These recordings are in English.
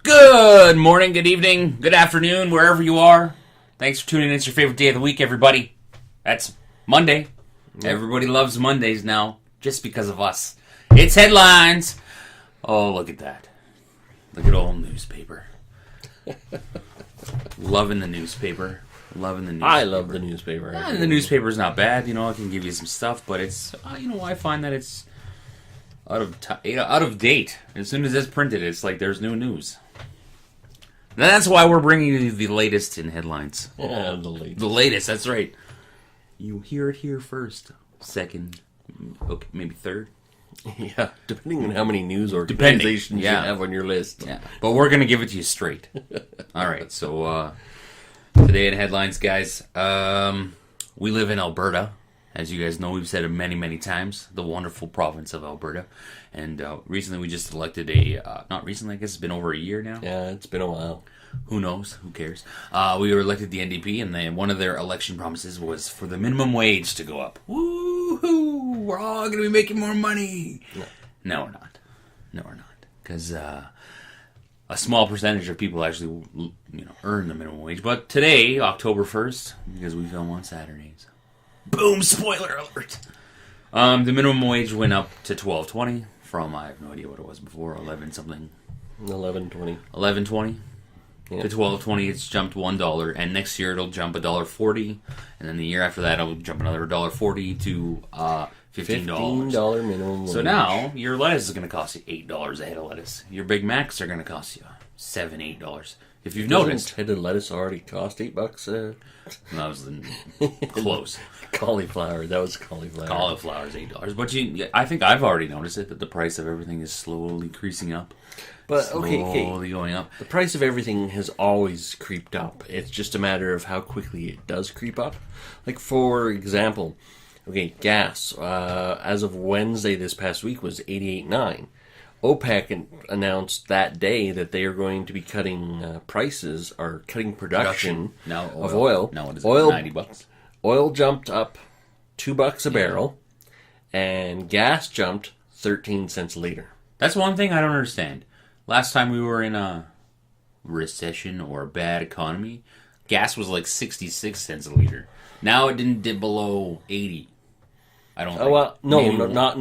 Good morning, good evening, good afternoon, wherever you are. Thanks for tuning in. It's your favorite day of the week, everybody. That's Monday. Yep. Everybody loves Mondays now, just because of us. It's headlines. Oh, look at that. Look at old newspaper. Loving the newspaper. Loving the newspaper. I love the newspaper. The newspaper's not bad. You know, it can give you some stuff, but it's, I find that it's out of date. As soon as it's printed, it's like there's no news. That's why we're bringing you the latest in headlines. Yeah, the latest. The latest, that's right. You hear it here first. Second, okay, maybe third. Yeah, depending on how many news organizations you have on your list. Yeah, but we're going to give it to you straight. All right, so today in headlines, guys, we live in Alberta. As you guys know, we've said it many, many times, the wonderful province of Alberta. And recently we just elected not recently, I guess it's been over a year now. Yeah, it's been a while. Who knows? Who cares? We were elected the NDP, and one of their election promises was for the minimum wage to go up. Woo-hoo! We're all going to be making more money. No, we're not. No, we're not. Because a small percentage of people actually earn the minimum wage. But today, October 1st, because we film on Saturdays. Boom! Spoiler alert! The minimum wage went up to $12.20 from, I have no idea what it was before, 11 something. $11.20. $11.20 to $12.20. It's jumped $1, and next year it'll jump $1.40, and then the year after that it'll jump another $1.40 to $15. $15 minimum wage. So now your lettuce is going to cost you $8 a head of lettuce. Your Big Macs are going to cost you $7, $8. If you've noticed, head of lettuce already cost $8. That was close. Cauliflower. That was cauliflower. Cauliflower is $8, but I think I've already noticed it that the price of everything is slowly creasing up. But slowly going up. The price of everything has always creeped up. It's just a matter of how quickly it does creep up. Like for example, gas. As of Wednesday this past week was $88.9. OPEC announced that day that they are going to be cutting prices or cutting production of oil. Now what is it? $90. Oil jumped up $2 a barrel, and gas jumped 13 cents a liter. That's one thing I don't understand. Last time we were in a recession or a bad economy, gas was like 66 cents a liter. Now it didn't dip below 80. I don't think. Well, not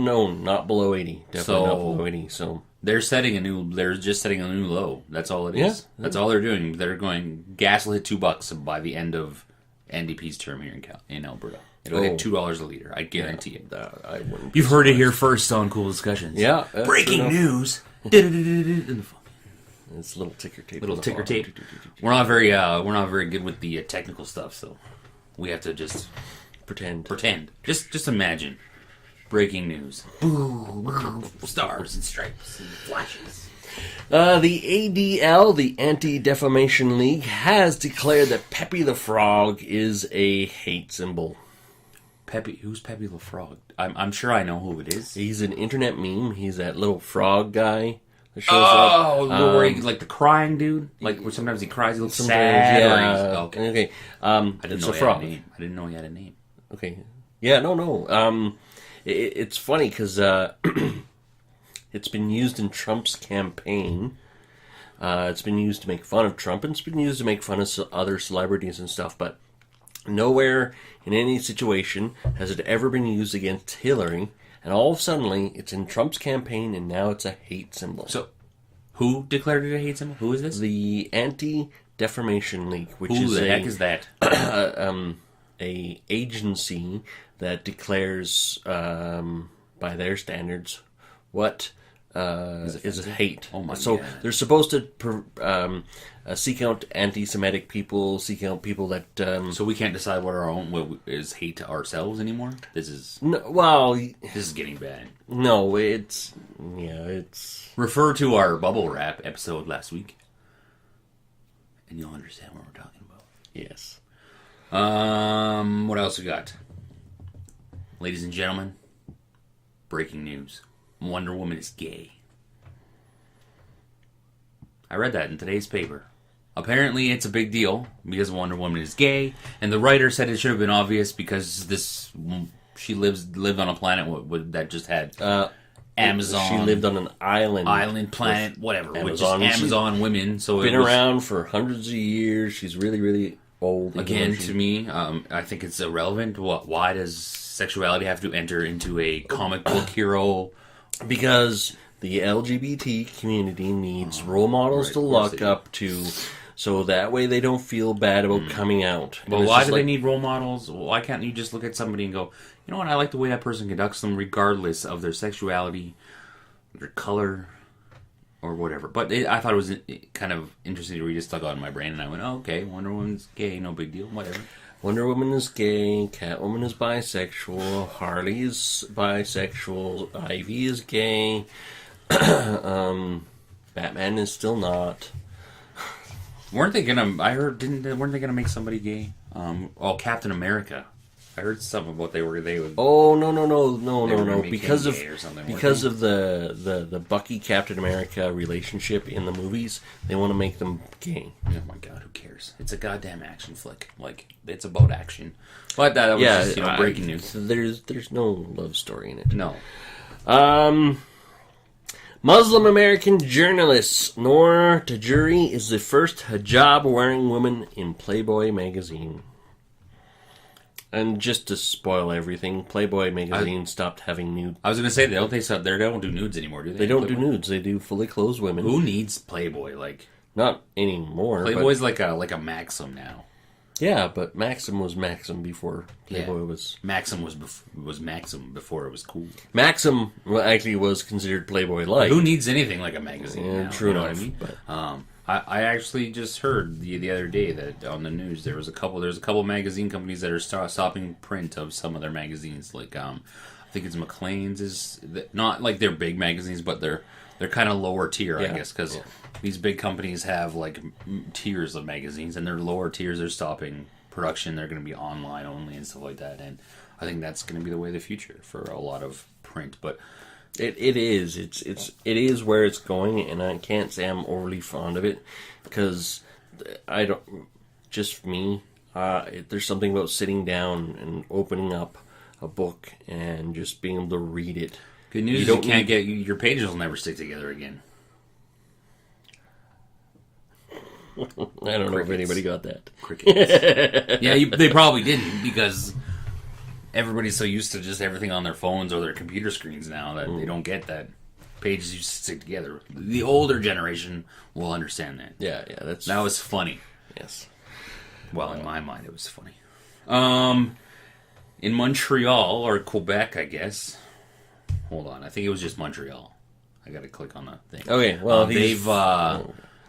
below 80. Definitely not below 80. So they're just setting a new low. That's all it is. Yeah. That's all they're doing. They're going, gas will hit $2 by the end of NDP's term here in Alberta. It'll hit $2 a liter. I guarantee it. You've heard it here first on Coull Discussions. Yeah. Breaking news. It's a little ticker tape. We're not very good with the technical stuff, so we have to just pretend. Just imagine. Breaking news. Boom. Stars and stripes and flashes. The ADL, the Anti-Defamation League, has declared that Pepe the Frog is a hate symbol. Pepe? Who's Pepe the Frog? I'm sure I know who it is. He's an internet meme. He's that little frog guy that shows up. Oh, where he, like the crying dude? Like where sometimes he cries, he looks sad. Yeah. Okay. I didn't know he had a name. I didn't know he had a name. Okay. Yeah, no. It's funny because it's been used in Trump's campaign. It's been used to make fun of Trump, and it's been used to make fun of other celebrities and stuff, but nowhere in any situation has it ever been used against Hillary, and all of a sudden it's in Trump's campaign, and now it's a hate symbol. So, who declared it a hate symbol? Who is this? The Anti-Defamation League, which who the heck is that? A agency that declares, by their standards, what is hate. Oh my so God. They're supposed to seek out anti-Semitic people, seek out people that. So we can't decide what is hate to ourselves anymore. This is this is getting bad. No, it's refer to our bubble wrap episode last week, and you'll understand what we're talking about. Yes. What else we got? Ladies and gentlemen, breaking news. Wonder Woman is gay. I read that in today's paper. Apparently it's a big deal because Wonder Woman is gay, and the writer said it should have been obvious because she lived on a planet that just had Amazon. She lived on an island. Planet, whatever. Amazon. Which is Amazon women. So Been around for hundreds of years. She's really, really old. Again, to me, I think it's irrelevant. Why does sexuality have to enter into a comic book hero? Because the LGBT community needs role models to look up to, so that way they don't feel bad about coming out. But why do they need role models? Why can't you just look at somebody and go, you know what, I like the way that person conducts them regardless of their sexuality, their color, or whatever. But I thought it was kind of interesting to read. It stuck out in my brain, and I went, oh, okay, Wonder Woman's gay, no big deal, whatever. Wonder Woman is gay, Catwoman is bisexual, Harley is bisexual, Ivy is gay, Batman is still not. Weren't they gonna? Weren't they gonna make somebody gay? Captain America. I heard something about they would. Oh no! Because of the Bucky Captain America relationship in the movies, they want to make them gay. Oh my god, who cares? It's a goddamn action flick. Like, it's about action. But that was just breaking news. There's no love story in it. No. Muslim American journalist Noor Tajuri is the first hijab-wearing woman in Playboy magazine. And just to spoil everything, Playboy magazine stopped having nude. I was going to say, they don't do nudes anymore, do they? They don't do nudes. They do fully clothed women. Who needs Playboy? Like, not anymore. Playboy's like a Maxim now. Yeah, but Maxim was Maxim before Playboy was... Maxim was Maxim before it was cool. Maxim actually was considered Playboy-like. Who needs anything like a magazine now? True enough. What I mean? But, I actually just heard the other day that on the news there's a couple magazine companies that are stopping print of some of their magazines. Like I think it's Maclean's is not like they're big magazines, but they're kind of lower tier, I guess, because these big companies have like tiers of magazines, and their lower tiers are stopping production. They're going to be online only and stuff like that, and I think that's going to be the way of the future for a lot of print. But It is. It is where it's going, and I can't say I'm overly fond of it because I don't. Just me, there's something about sitting down and opening up a book and just being able to read it. Good news is you can't get your pages will never stick together again. I don't know if anybody got that. Crickets. Yeah, they probably didn't because everybody's so used to just everything on their phones or their computer screens now that they don't get that pages used to stick together. The older generation will understand that. Yeah, that was funny. Yes. Well, in my mind, it was funny. In Montreal or Quebec, I guess. Hold on, I think it was just Montreal. I got to click on the thing. Okay, well,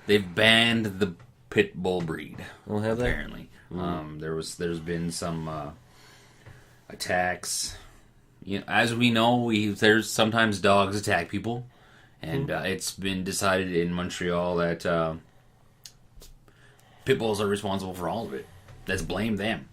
they've banned the pit bull breed. We'll have that. Apparently, there's been some attacks. You know, as we know, there's sometimes dogs attack people, and it's been decided in Montreal that pit bulls are responsible for all of it. Let's blame them.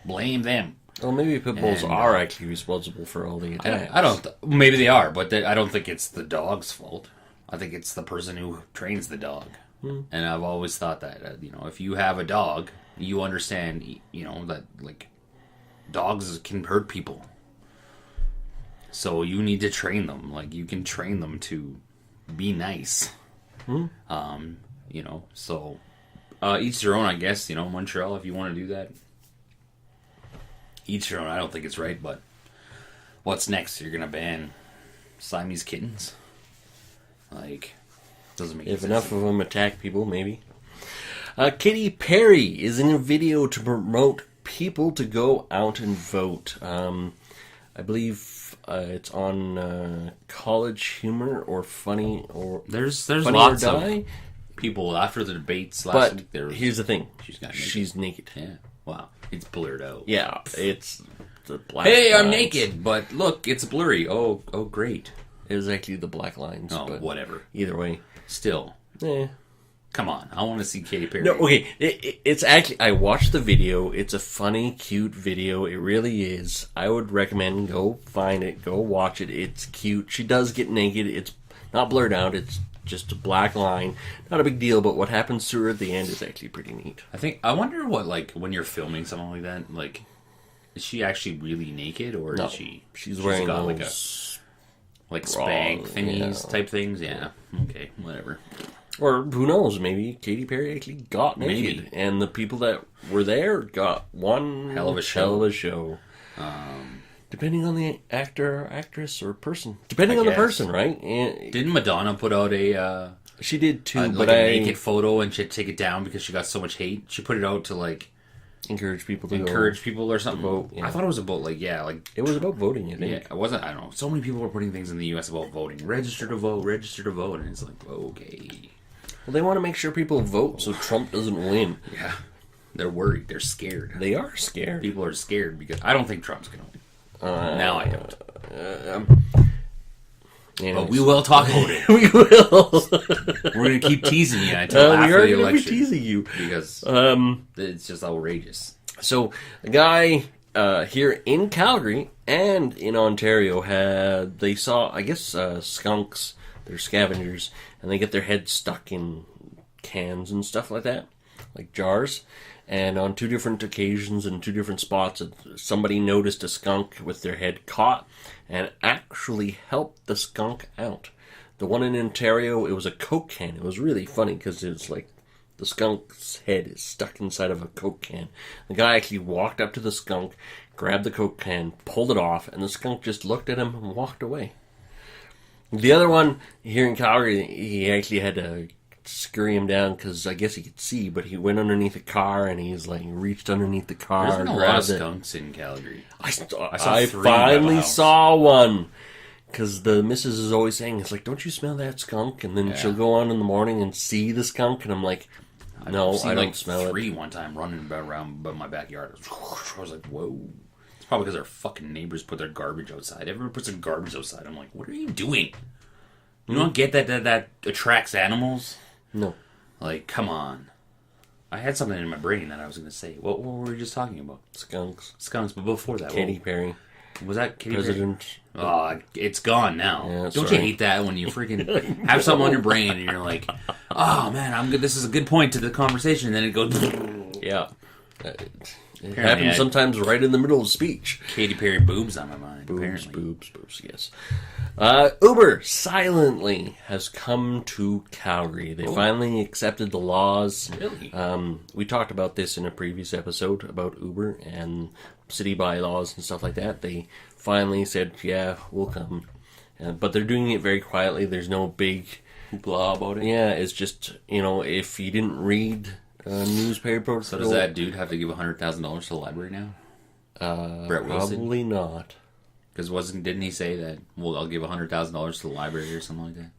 Blame them. Well, maybe pit bulls are actually responsible for all the attacks. I don't. Maybe they are, but I don't think it's the dog's fault. I think it's the person who trains the dog. And I've always thought that if you have a dog, you understand that like dogs can hurt people. So you need to train them. Like, you can train them to be nice. So each their own, I guess. Montreal, if you want to do that. Each their own. I don't think it's right, but what's next? You're going to ban Siamese kittens? Like, doesn't make sense. If enough of them attack people, maybe. Katy Perry is in a video to promote people to go out and vote. I believe it's on College Humor or Funny or there's Funny lots or of Die. People after the debates last week. Here's the thing: she's naked. Yeah, wow, it's blurred out. Yeah, it's the black. Hey, lines. I'm naked, but look, it's blurry. Oh, great. It was actually the black lines. Oh, but whatever. Either way, still. Come on, I want to see Katy Perry. No, okay. It's actually, I watched the video. It's a funny, cute video. It really is. I would recommend go find it, go watch it. It's cute. She does get naked. It's not blurred out. It's just a black line. Not a big deal, but what happens to her at the end is actually pretty neat. I wonder what, like, when you're filming something like that, like, is she actually really naked, or is she's wearing got those... Like spank thingies type things? Yeah. Okay, whatever. Or who knows, maybe Katy Perry actually got naked. And the people that were there got one hell of a show. Depending on the actor, actress, or person. Depending on the person, right? And didn't Madonna put out a... she did too, but a naked photo and she had to take it down because she got so much hate? She put it out to, like... encourage people or something. Vote, yeah. I thought it was about, it was about voting, I think. Yeah, it wasn't... I don't know. So many people were putting things in the U.S. about voting. Register to vote. And it's like, okay... Well, they want to make sure people vote so Trump doesn't win. Yeah. They're worried. They're scared. They are scared. People are scared because I don't think Trump's going to win. Now I don't. But we will talk about it. We will. We're going to keep teasing you until after the election. We are going to be teasing you. Because it's just outrageous. So, a guy here in Calgary and in Ontario they saw, I guess, skunks. They're scavengers. And they get their heads stuck in cans and stuff like that. Like jars. And on 2 different occasions in 2 different spots, somebody noticed a skunk with their head caught and actually helped the skunk out. The one in Ontario, it was a Coke can. It was really funny because it was like the skunk's head is stuck inside of a Coke can. The guy actually walked up to the skunk, grabbed the Coke can, pulled it off, and the skunk just looked at him and walked away. The other one here in Calgary, he actually had to scurry him down because I guess he could see, but he went underneath a car and he's like reached underneath the car. There's been a lot of skunks in Calgary. I finally saw one because the missus is always saying, it's like, don't you smell that skunk? And then she'll go on in the morning and see the skunk, and I'm like, no, I don't smell it. 3 one time running around my backyard. I was like, whoa. It's probably because our fucking neighbors put their garbage outside. Everyone puts their garbage outside. I'm like, what are you doing? You don't get that attracts animals? No. Like, come on. I had something in my brain that I was going to say. What were we just talking about? Skunks, but before that... Katy Perry. Was that Katy President? Perry? Oh, it's gone now. Yeah, don't you hate that when you freaking have something on your brain and you're like, oh, man, I'm good. This is a good point to the conversation, and then it goes... Yeah. It happens sometimes right in the middle of speech. Katy Perry boobs on my mind, boobs, yes. Uber silently has come to Calgary. They finally accepted the laws. Really? We talked about this in a previous episode about Uber and city bylaws and stuff like that. They finally said, yeah, we'll come. But they're doing it very quietly. There's no big blah about it. Yeah, it's just, if you didn't read... newspaper. So does that dude have to give $100,000 to the library now? Brett Wilson? Probably not. Because didn't he say that? Well, I'll give $100,000 to the library or something like that.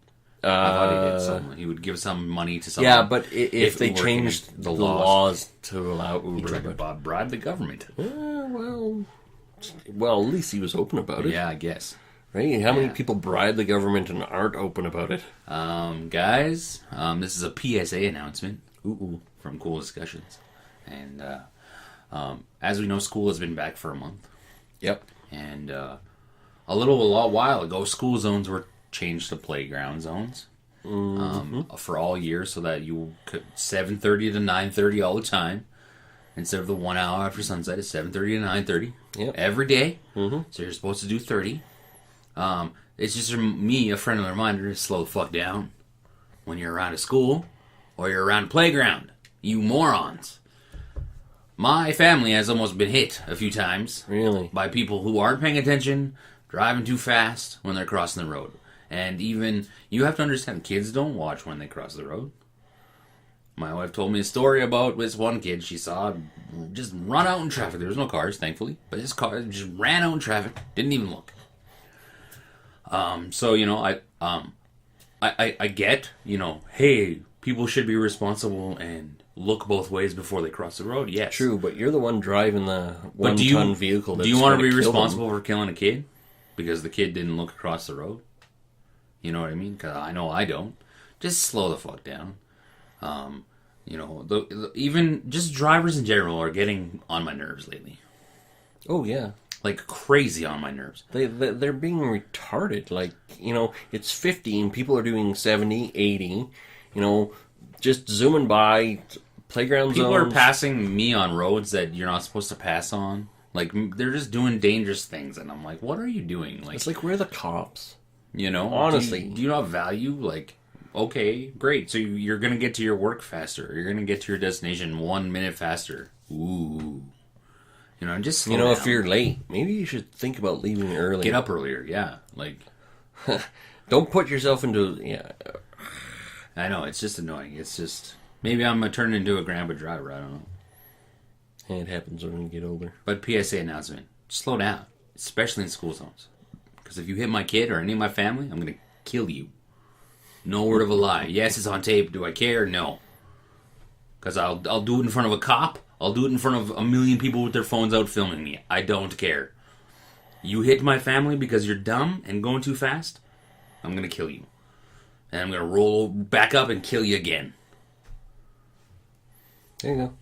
I thought he did something. He would give some money to someone. Yeah, but if they changed the laws to allow Uber, he tried to bribe the government. Well, at least he was open about it. Yeah, I guess. Right? How many people bribe the government and aren't open about it? Guys, this is a PSA announcement. Ooh. From Coull Discussions. And as we know, school has been back for a month. Yep. And a while ago, school zones were changed to playground zones for all year, so that you could 7:30 to 9:30 all the time. Instead of the 1 hour after sunset, it's 7:30 to 9:30 every day. Mm-hmm. So you're supposed to do 30. It's just a friendly reminder to slow the fuck down when you're around a school or you're around a playground. You morons. My family has almost been hit a few times. Really? By people who aren't paying attention, driving too fast when they're crossing the road. And even, you have to understand, kids don't watch when they cross the road. My wife told me a story about this one kid she saw just run out in traffic. There was no cars, thankfully. But this car just ran out in traffic. Didn't even look. So, I get, hey, people should be responsible and look both ways before they cross the road. Yes, true, but you're the one driving the one-ton vehicle. Do you want to be responsible for killing a kid because the kid didn't look across the road? You know what I mean? Because I know I don't. Just slow the fuck down. Even just drivers in general are getting on my nerves lately. Oh yeah, like crazy on my nerves. They're being retarded. Like it's 50 and people are doing 70, 80. Just zooming by playground zones. People are passing me on roads that you're not supposed to pass on. Like, they're just doing dangerous things, and I'm like, what are you doing? Like, it's like, we're the cops. You know, Honestly. do you not value, like, okay, great. So you're going to get to your work faster. You're going to get to your destination 1 minute faster. Ooh. You know, just slow down. If you're late, maybe you should think about leaving early. Get up earlier, yeah. Like, Don't put yourself into, I know, it's just annoying. It's just, maybe I'm turning into a grandpa driver, I don't know. It happens when you get older. But PSA announcement, slow down, especially in school zones. Because if you hit my kid or any of my family, I'm going to kill you. No word of a lie. Yes, it's on tape. Do I care? No. Because I'll do it in front of a cop. I'll do it in front of a million people with their phones out filming me. I don't care. You hit my family because you're dumb and going too fast, I'm going to kill you. And I'm going to roll back up and kill you again. There you go.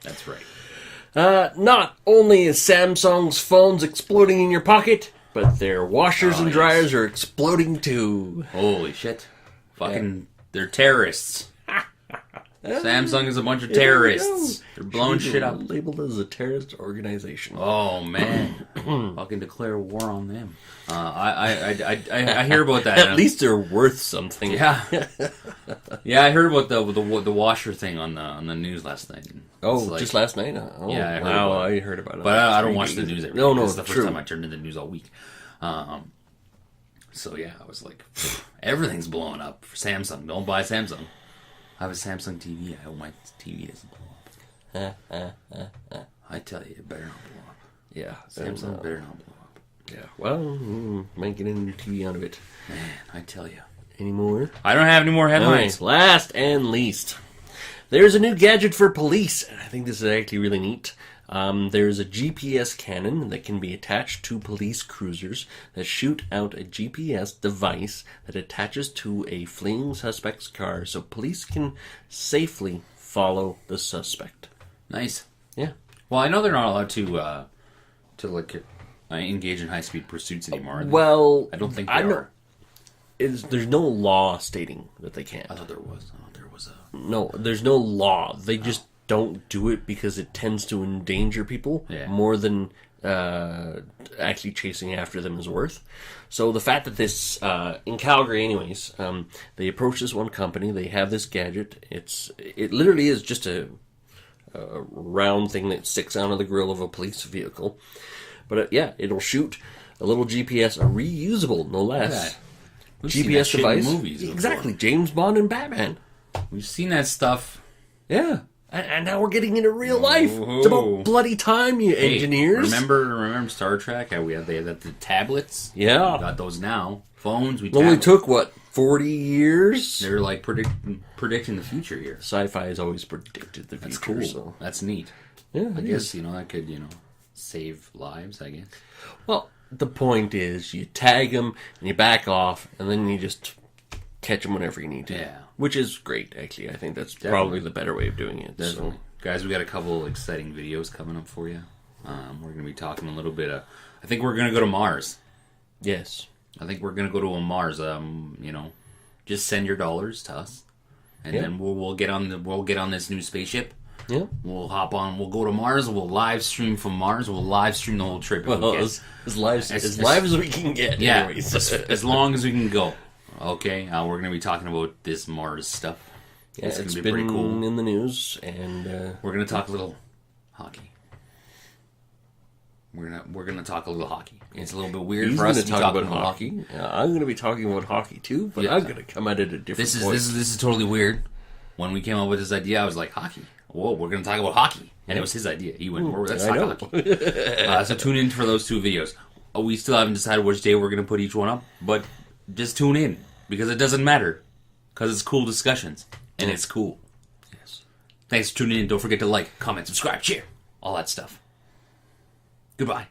That's right. Not only is Samsung's phones exploding in your pocket, but their washers and dryers are exploding too. Holy shit. Fucking, they're terrorists. Samsung is a bunch of terrorists. They're blowing shit up. Labeled as a terrorist organization. Oh, man. Fucking declare war on them. I hear about that. At least they're worth something. Yeah. Yeah, I heard about the washer thing on the news last night. Oh, just last night? Oh, yeah, I heard wow, about it. I heard about it. But I don't watch the news every day. No, This is the true. first time I turned into the news all week. So, yeah, I was like, everything's blowing up for Samsung. Don't buy Samsung. I have a Samsung TV. I hope my TV doesn't blow up. I tell you, it better not blow up. Yeah. Samsung better not blow up. Yeah. Well, might get into TV out of it. Man, I tell you. Any more? I don't have any more headlines. Okay, last and least. There's a new gadget for police. I think this is actually really neat. There's a GPS cannon that can be attached to police cruisers that shoot out a GPS device that attaches to a fleeing suspect's car so police can safely follow the suspect. Nice. Yeah. Well, I know they're not allowed to engage in high-speed pursuits anymore. are they? Well, I don't think they are. There's no law stating that they can't. I thought there was. No, there's no law. They just don't do it because it tends to endanger people more than actually chasing after them is worth. So the fact that this, in Calgary anyways, they approach this one company, they have this gadget, it literally is just a round thing that sticks out of the grill of a police vehicle. But it'll shoot a little GPS, a reusable, no less, GPS device. In movies exactly, James Bond and Batman. We've seen that stuff. Yeah. And now we're getting into real life. It's about bloody time, you engineers. Remember Star Trek? They had the tablets. Yeah. We got those now. Phones. It only took, 40 years? They're like predicting the future here. Sci-fi has always predicted the future. That's cool. So. That's neat. Yeah, I guess, that could, save lives, I guess. Well, the point is you tag them and you back off and then you just catch them whenever you need to. Yeah. Which is great, actually. I think that's probably the better way of doing it. Definitely. So. Guys, we got a couple exciting videos coming up for you. We're going to be talking a little bit I think we're going to go to Mars. Yes. I think we're going to go to a Mars. Just send your dollars to us. And then we'll get on this new spaceship. Yeah. We'll hop on. We'll go to Mars. We'll live stream from Mars. We'll live stream the whole trip. Well, as live as we can get. Yeah, anyways. as long as we can go. Okay, we're going to be talking about this Mars stuff. Yeah, it's going to be been pretty cool. In the news, and we're going to talk a little hockey. We're gonna talk a little hockey. It's a little bit weird for us to talk about hockey. I'm going to be talking about hockey too, but I'm going to come at it a different point. This is totally weird. When we came up with this idea, I was like, hockey. Whoa, we're going to talk about hockey. And it was his idea. He went, let's talk hockey. So tune in for those two videos. We still haven't decided which day we're going to put each one up, but just tune in, because it doesn't matter. Because it's cool discussions. And it's cool. Yes. Thanks for tuning in. Don't forget to like, comment, subscribe, share. All that stuff. Goodbye.